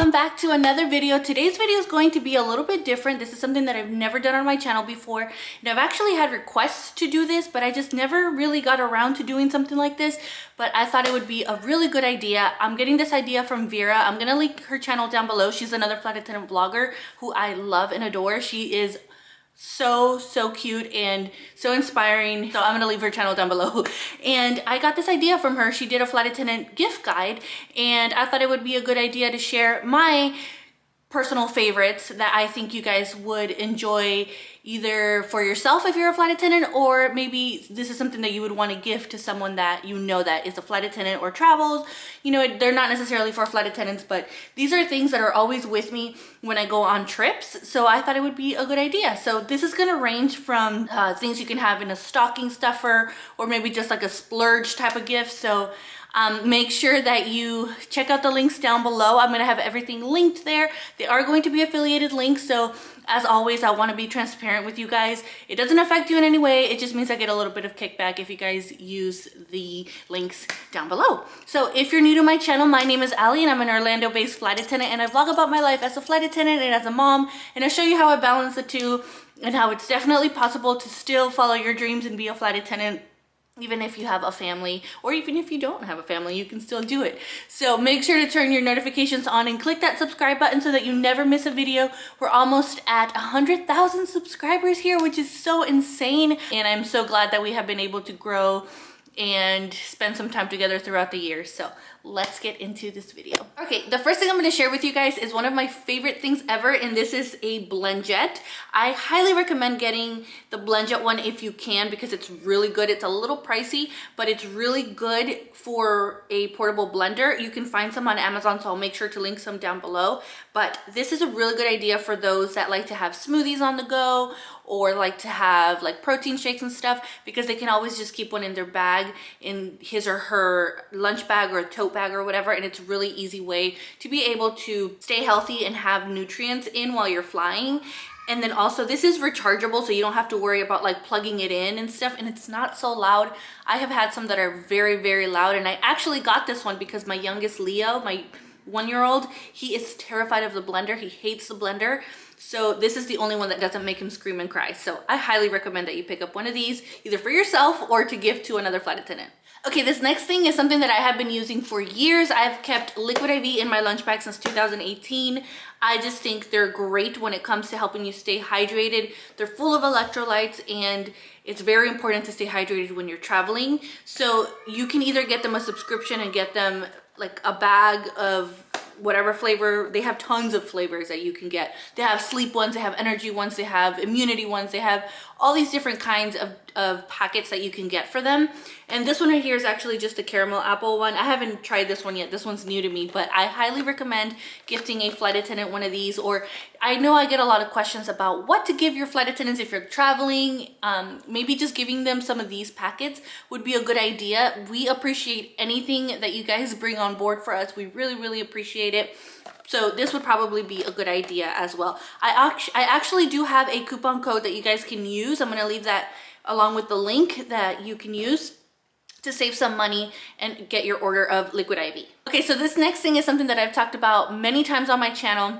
welcome back to another video. Today's video is going to be a little bit different. This is something that I've never done on my channel before, and I've actually had requests to do this, but I just never really got around to doing something like this. But I thought it would be a really good idea. I'm getting this idea from Vera. I'm gonna link her channel down below. She's another flight attendant vlogger who I love and adore. She is so cute and so inspiring, so I'm gonna leave her channel down below. And I got this idea from her. She did a flight attendant gift guide, and I thought it would be a good idea to share my personal favorites that I think you guys would enjoy, either for yourself if you're a flight attendant, or maybe this is something that you would want to gift to someone that you know that is a flight attendant or travels. You know, they're not necessarily for flight attendants, but these are things that are always with me when I go on trips, so I thought it would be a good idea. So this is going to range from things you can have in a stocking stuffer, or maybe just like a splurge type of gift. So make sure that you check out the links down below. I'm going to have everything linked there. They are going to be affiliated links, so as always, I want to be transparent with you guys. It doesn't affect you in any way. It just means I get a little bit of kickback if you guys use the links down below. So if you're new to my channel, my name is Ali, and I'm an Orlando-based flight attendant, and I vlog about my life as a flight attendant and as a mom, and I show you how I balance the two and how it's definitely possible to still follow your dreams and be a flight attendant. Even if you have a family, or even if you don't have a family, you can still do it. So make sure to turn your notifications on and click that subscribe button so that you never miss a video. We're almost at 100,000 subscribers here, which is so insane. And I'm so glad that we have been able to grow and spend some time together throughout the years. So let's get into this video. Okay, the first thing I'm going to share with you guys is one of my favorite things ever, and this is a BlendJet. I highly recommend getting the BlendJet one if you can, because it's really good. It's a little pricey, but it's really good for a portable blender. You can find some on Amazon, so I'll make sure to link some down below. But this is a really good idea for those that like to have smoothies on the go, or like to have like protein shakes and stuff, because they can always just keep one in their bag, in his or her lunch bag or tote bag or whatever, and it's a really easy way to be able to stay healthy and have nutrients in while you're flying. And then also, this is rechargeable, so you don't have to worry about like plugging it in and stuff, and it's not so loud. I have had some that are very loud, and I actually got this one because my youngest Leo, my 1-year-old, he is terrified of the blender. He hates the blender. So this is the only one that doesn't make him scream and cry. So I highly recommend that you pick up one of these, either for yourself or to give to another flight attendant. Okay, this next thing is something that I have been using for years. I've kept Liquid IV in my lunch bag since 2018. I just think they're great when it comes to helping you stay hydrated. They're full of electrolytes, and it's very important to stay hydrated when you're traveling. So you can either get them a subscription and get them like a bag of whatever flavor. They have tons of flavors that you can get. They have sleep ones, they have energy ones, they have immunity ones, they have all these different kinds of packets that you can get for them. And this one right here is actually just a caramel apple one. I haven't tried this one yet. This one's new to me, but I highly recommend gifting a flight attendant one of these. Or I know I get a lot of questions about what to give your flight attendants if you're traveling. Maybe just giving them some of these packets would be a good idea. We appreciate anything that you guys bring on board for us. We really appreciate it. So this would probably be a good idea as well. I actually do have a coupon code that you guys can use. I'm going to leave that along with the link that you can use to save some money and get your order of Liquid IV. Okay, so this next thing is something that I've talked about many times on my channel.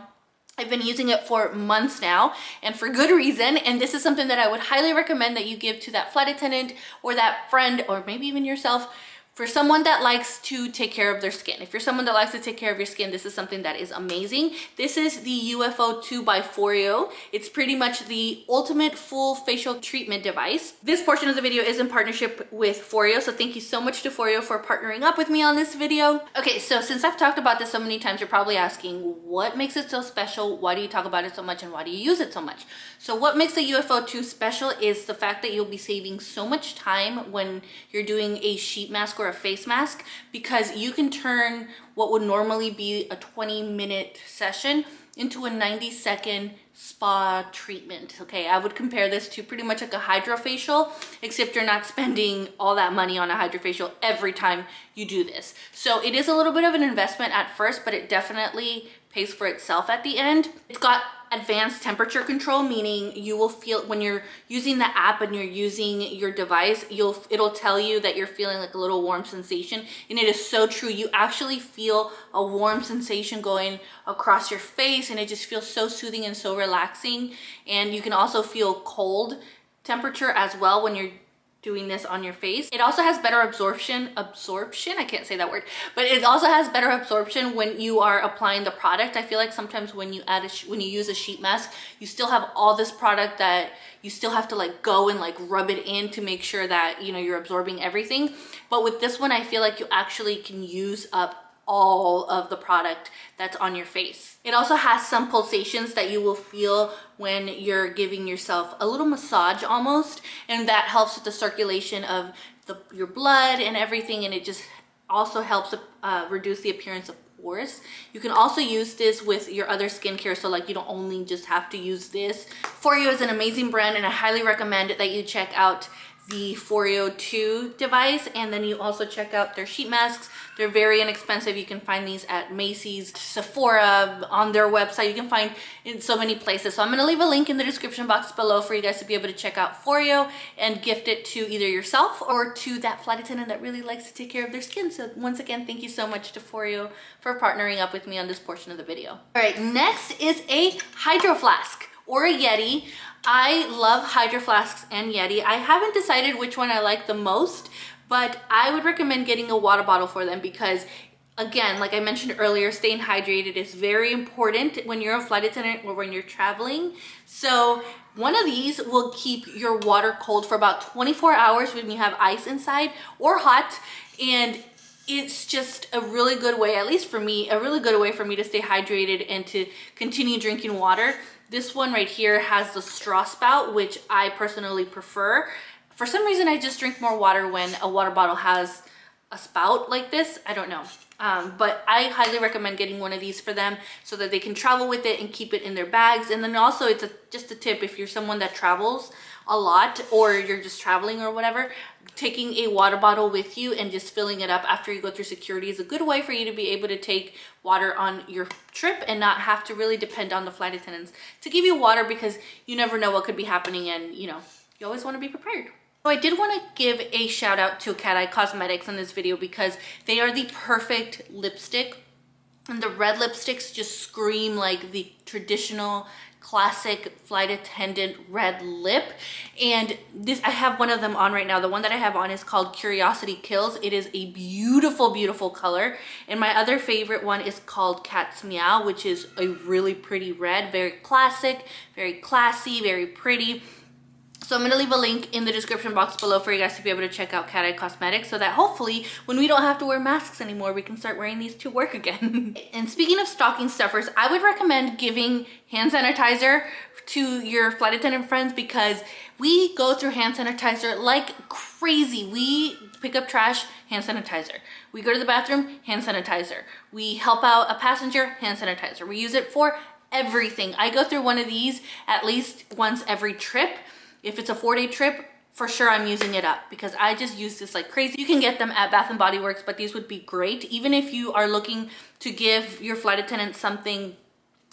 I've been using it for months now, and for good reason. And this is something that I would highly recommend that you give to that flight attendant or that friend, or maybe even yourself, for someone that likes to take care of their skin. If you're someone that likes to take care of your skin, this is something that is amazing. This is the UFO 2 by Foreo. It's pretty much the ultimate full facial treatment device. This portion of the video is in partnership with Foreo, so thank you so much to Foreo for partnering up with me on this video. Okay, so since I've talked about this so many times, you're probably asking, what makes it so special? Why do you talk about it so much, and why do you use it so much? So what makes the UFO 2 special is the fact that you'll be saving so much time when you're doing a sheet mask or a face mask, because you can turn what would normally be a 20-minute session into a 90-second spa treatment. Okay, I would compare this to pretty much like a hydrofacial, except you're not spending all that money on a hydrofacial every time you do this. So it is a little bit of an investment at first, but it definitely pays for itself at the end. It's got advanced temperature control, meaning you will feel when you're using the app and you're using your device, it'll tell you that you're feeling like a little warm sensation, and it is so true. You actually feel a warm sensation going across your face, and it just feels so soothing and so relaxing. And you can also feel cold temperature as well when you're doing this on your face. It also has better absorption, I can't say that word, but it also has better absorption when you are applying the product. I feel like sometimes when you use a sheet mask, you still have all this product that you still have to like go and like rub it in to make sure that, you know, you're absorbing everything. But with this one, I feel like you actually can use up all of the product that's on your face. It also has some pulsations that you will feel when you're giving yourself a little massage almost, and that helps with the circulation of your blood and everything, and it just also helps reduce the appearance of pores. You can also use this with your other skincare, so like you don't only just have to use this. Foreo is an amazing brand, and I highly recommend that you check out the Foreo 2 device, and then you also check out their sheet masks. They're very inexpensive. You can find these at Macy's, Sephora, on their website. You can find in so many places. So I'm going to leave a link in the description box below for you guys to be able to check out Foreo and gift it to either yourself or to that flight attendant that really likes to take care of their skin. So once again, thank you so much to Foreo for partnering up with me on this portion of the video. All right, next is a Hydro Flask or a Yeti. I love Hydro Flasks and Yeti. I haven't decided which one I like the most, but I would recommend getting a water bottle for them because, again, like I mentioned earlier, staying hydrated is very important when you're a flight attendant or when you're traveling. So one of these will keep your water cold for about 24 hours when you have ice inside or hot, and it's just a really good way, at least for me, a really good way for me to stay hydrated and to continue drinking water. This one right here has the straw spout, which I personally prefer. For some reason, I just drink more water when a water bottle has a spout like this. I don't know. But I highly recommend getting one of these for them so that they can travel with it and keep it in their bags. And then also it's just a tip, if you're someone that travels a lot or you're just traveling or whatever, taking a water bottle with you and just filling it up after you go through security is a good way for you to be able to take water on your trip and not have to really depend on the flight attendants to give you water, because you never know what could be happening, and you know, you always want to be prepared. So I did want to give a shout out to Cat Eye Cosmetics in this video because they are the perfect lipstick, and the red lipsticks just scream like the traditional classic flight attendant red lip. And this, I have one of them on right now. The one that I have on is called Curiosity Kills. It is a beautiful, beautiful color. And my other favorite one is called Cat's Meow, which is a really pretty red, very classic, very classy, very pretty. So I'm going to leave a link in the description box below for you guys to be able to check out Cat Eye Cosmetics, so that hopefully when we don't have to wear masks anymore, we can start wearing these to work again. And speaking of stocking stuffers, I would recommend giving hand sanitizer to your flight attendant friends, because we go through hand sanitizer like crazy. We pick up trash, hand sanitizer. We go to the bathroom, hand sanitizer. We help out a passenger, hand sanitizer. We use it for everything. I go through one of these at least once every trip. If it's a 4-day trip, for sure I'm using it up because I just use this like crazy. You can get them at Bath & Body Works, but these would be great. Even if you are looking to give your flight attendant something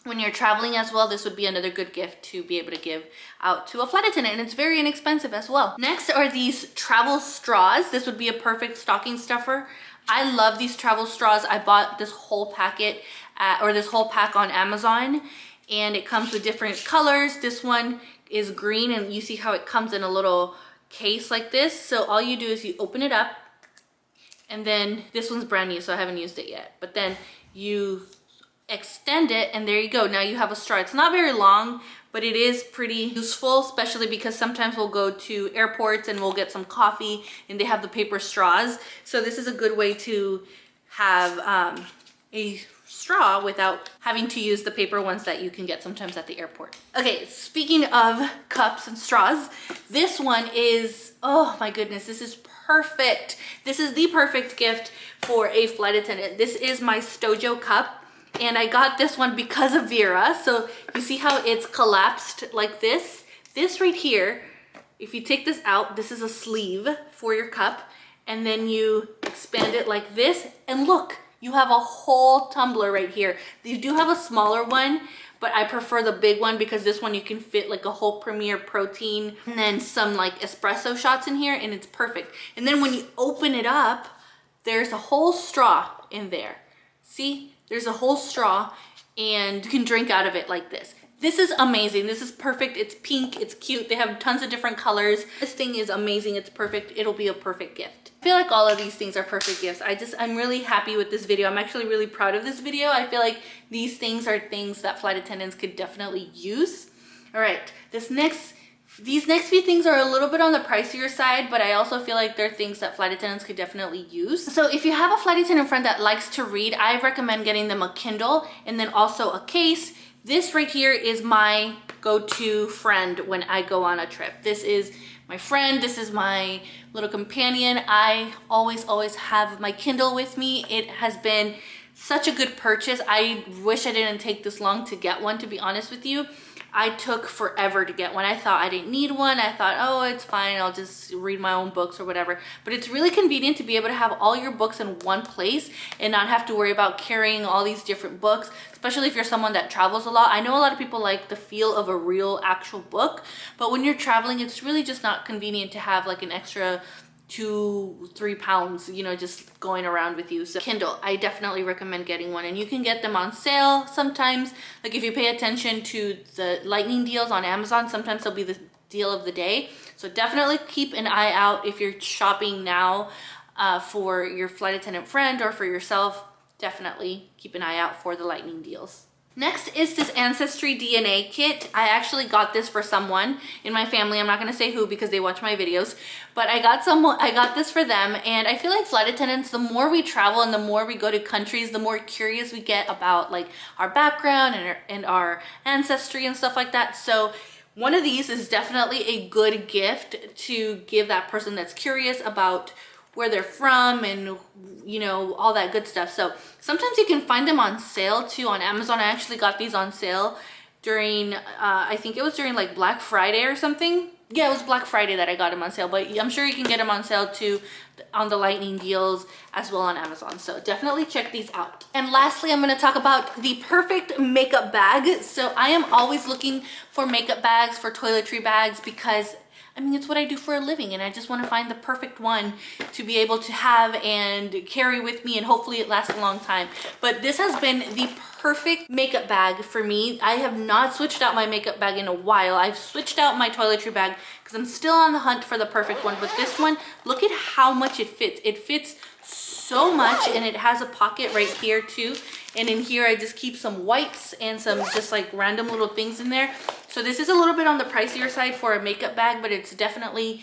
when you're traveling as well, this would be another good gift to be able to give out to a flight attendant, and it's very inexpensive as well. Next are these travel straws. This would be a perfect stocking stuffer. I love these travel straws. I bought this whole packet this whole pack on Amazon, and it comes with different colors. This one is green, and you see how it comes in a little case like this. So all you do is you open it up, and then this one's brand new, so I haven't used it yet, but then you extend it, and there you go. Now you have a straw. It's not very long, but it is pretty useful, especially because sometimes we'll go to airports and we'll get some coffee and they have the paper straws. So this is a good way to have a straw without having to use the paper ones that you can get sometimes at the airport. Okay, speaking of cups and straws, this one is, oh my goodness, this is perfect. This is the perfect gift for a flight attendant. This is my Stojo cup, and I got this one because of Vera. So you see how it's collapsed like this? This right here, if you take this out, this is a sleeve for your cup, and then you expand it like this, and look, you have a whole tumbler right here. You do have a smaller one, but I prefer the big one because this one you can fit like a whole Premier protein and then some like espresso shots in here, and it's perfect. And then when you open it up, there's a whole straw in there. See, there's a whole straw, and you can drink out of it like this. This is amazing. This is perfect. It's pink, it's cute. They have tons of different colors. This thing is amazing. It's perfect. It'll be a perfect gift. I feel like all of these things are perfect gifts. I'm really happy with this video. I'm actually really proud of this video. I feel like these things are things that flight attendants could definitely use. All right, these next few things are a little bit on the pricier side, but I also feel like they're things that flight attendants could definitely use. So if you have a flight attendant friend that likes to read, I recommend getting them a Kindle and then also a case. This right here is my go-to friend when I go on a trip. This is my friend. This is my little companion. I always have my Kindle with me. It has been such a good purchase. I wish I didn't take this long to get one, to be honest with you. I took forever to get one. I thought I didn't need one. I thought, oh, it's fine. I'll just read my own books or whatever. But it's really convenient to be able to have all your books in one place and not have to worry about carrying all these different books, especially if you're someone that travels a lot. I know a lot of people like the feel of a real actual book, but when you're traveling, it's really just not convenient to have like an extra 2-3 pounds, you know, just going around with you. So Kindle, I definitely recommend getting one, and you can get them on sale sometimes. Like if you pay attention to the lightning deals on Amazon, sometimes they'll be the deal of the day. So definitely keep an eye out if you're shopping now for your flight attendant friend or for yourself. Definitely keep an eye out for the lightning deals. Next is this Ancestry DNA kit. I actually got this for someone in my family. I'm not gonna say who because they watch my videos, but I got this for them. And I feel like flight attendants, the more we travel and the more we go to countries, the more curious we get about like our background and our ancestry and stuff like that. So one of these is definitely a good gift to give that person that's curious about where they're from and, you know, all that good stuff. So sometimes you can find them on sale too on Amazon. I actually got these on sale during I think it was during like Black Friday or something. Yeah, it was Black Friday that I got them on sale, but I'm sure you can get them on sale too on the lightning deals as well on Amazon. So definitely check these out. And lastly, I'm going to talk about the perfect makeup bag. So I am always looking for makeup bags, for toiletry bags, because I mean, it's what I do for a living, and I just want to find the perfect one to be able to have and carry with me, and hopefully it lasts a long time. But this has been the perfect makeup bag for me. I have not switched out my makeup bag in a while. I've switched out my toiletry bag because I'm still on the hunt for the perfect one. But this one, look at how much it fits. It fits so much, and it has a pocket right here too. And in here, I just keep some wipes and some just like random little things in there. So this is a little bit on the pricier side for a makeup bag, but it's definitely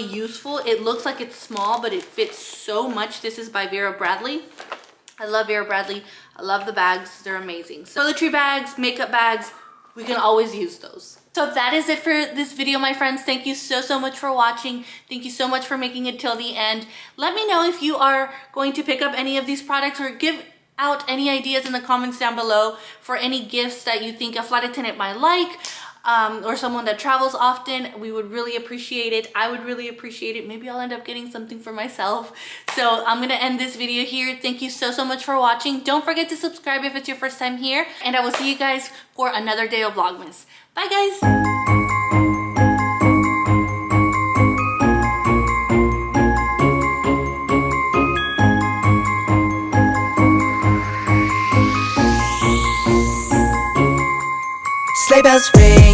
useful. It looks like it's small, but it fits so much. This is by Vera Bradley. I love Vera Bradley. I love the bags. They're amazing. So toiletry bags, makeup bags, we can always use those. So that is it for this video, my friends. Thank you so much for watching. Thank you so much for making it till the end. Let me know if you are going to pick up any of these products, or give out any ideas in the comments down below for any gifts that you think a flight attendant might like, or someone that travels often. We would really appreciate it. I would really appreciate it. Maybe I'll end up getting something for myself. So I'm gonna end this video here. Thank you so much for watching. Don't forget to subscribe if it's your first time here, and I will see you guys for another day of Vlogmas. Bye guys. Sleigh bells ring.